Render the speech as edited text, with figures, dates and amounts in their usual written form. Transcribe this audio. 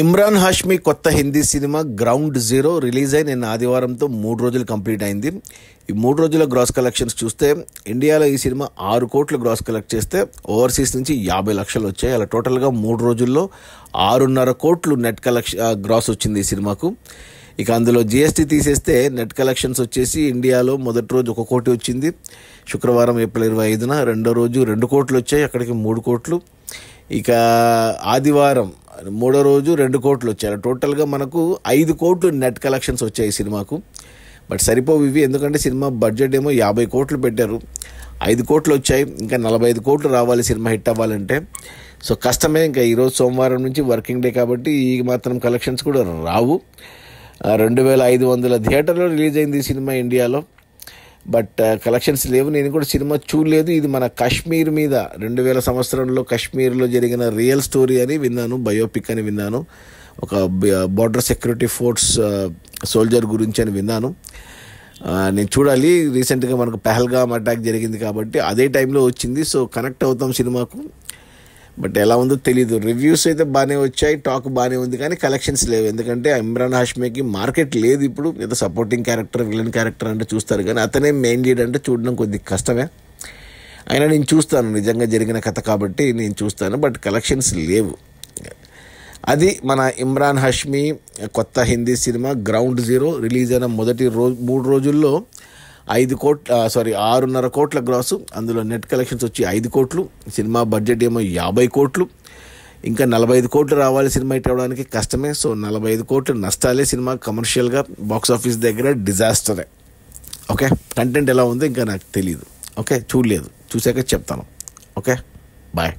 ఇమ్రాన్ హాష్మీ కొత్త Hindi cinema ground zero release అయి నిన్న ఆదివారంతో 3 రోజులు కంప్లీట్ అయింది. ఈ 3 రోజుల గ్రాస్ కలెక్షన్స్ చూస్తే ఇండియాలో ఈ సినిమా 6 కోట్లు గ్రాస్ కలెక్ట్ చేస్తే ఓవర్సీస్ నుంచి 50 లక్షలు వచ్చాయి. అలా టోటల్గా 3 రోజుల్లో 6.5 కోట్లు నెట్ గ్రాస్ వచ్చింది ఈ సినిమాకు. ఇక అందులో జిఎస్టీ తీసేస్తే నెట్ కలెక్షన్స్ వచ్చేసి ఇండియాలో మొదటి రోజు 1 కోటి వచ్చింది. శుక్రవారం ఏప్రిల్ 25న రెండో రోజు 2 కోట్లు వచ్చాయి, అక్కడికి 3 కోట్లు. ఇక ఆదివారం 3వ రోజు 2 కోట్లు వచ్చాయి. టోటల్గా మనకు 5 కోట్లు నెట్ కలెక్షన్స్ వచ్చాయి ఈ సినిమాకు. బట్ సరిపోవు ఇవి, ఎందుకంటే సినిమా బడ్జెట్ ఏమో 50 కోట్లు పెట్టారు, 5 కోట్లు వచ్చాయి. ఇంకా 45 కోట్లు రావాలి సినిమా హిట్ అవ్వాలంటే. సో కష్టమే. ఇంకా ఈరోజు సోమవారం నుంచి వర్కింగ్ డే కాబట్టి ఈ మాత్రం కలెక్షన్స్ కూడా రావు. 2500 థియేటర్లో రిలీజ్ అయింది ఈ సినిమా ఇండియాలో. బట్ కలెక్షన్స్ లేవు. నేను కూడా సినిమా చూడలేదు. ఇది మన కాశ్మీర్ మీద 2000 సంవత్సరంలో కాశ్మీర్లో జరిగిన రియల్ స్టోరీ అని విన్నాను, బయోపిక్ అని విన్నాను. ఒక బార్డర్ సెక్యూరిటీ ఫోర్స్ సోల్జర్ గురించి అని విన్నాను. నేను చూడాలి. రీసెంట్గా మనకు పహల్గామ్ అటాక్ జరిగింది కాబట్టి అదే టైంలో వచ్చింది. సో కనెక్ట్ అవుతాం సినిమాకు. బట్ ఎలా ఉందో తెలీదు. రివ్యూస్ అయితే బాగానే వచ్చాయి, టాక్ బాగానే ఉంది, కానీ కలెక్షన్స్ లేవు. ఎందుకంటే ఇమ్రాన్ హాష్మీకి మార్కెట్ లేదు ఇప్పుడు. ఏదో సపోర్టింగ్ క్యారెక్టర్, విలన్ క్యారెక్టర్ అంటే చూస్తారు, కానీ అతనే మెయిన్ లీడ్ అంటే చూడడం కొద్దిగా కష్టమే. అయినా నేను చూస్తాను, నిజంగా జరిగిన కథ కాబట్టి నేను చూస్తాను. బట్ కలెక్షన్స్ లేవు. అది మన ఇమ్రాన్ హాష్మీ కొత్త Hindi cinema ground zero release అయిన మొదటి 3 రోజుల్లో 6.5 కోట్ల గ్రాసు. అందులో నెట్ కలెక్షన్స్ వచ్చి 5 కోట్లు. సినిమా బడ్జెట్ ఏమో 50 కోట్లు. ఇంకా 45 కోట్లు రావాలి సినిమా హిట్ అవ్వడానికి, కష్టమే. సో 45 కోట్లు నష్టాలే సినిమా. కమర్షియల్గా బాక్స్ ఆఫీస్ దగ్గర డిజాస్టరే. ఓకే, కంటెంట్ ఎలా ఉందో ఇంకా నాకు తెలియదు. ఓకే, చూడలేదు, చూసాక చెప్తాను. Okay, bye.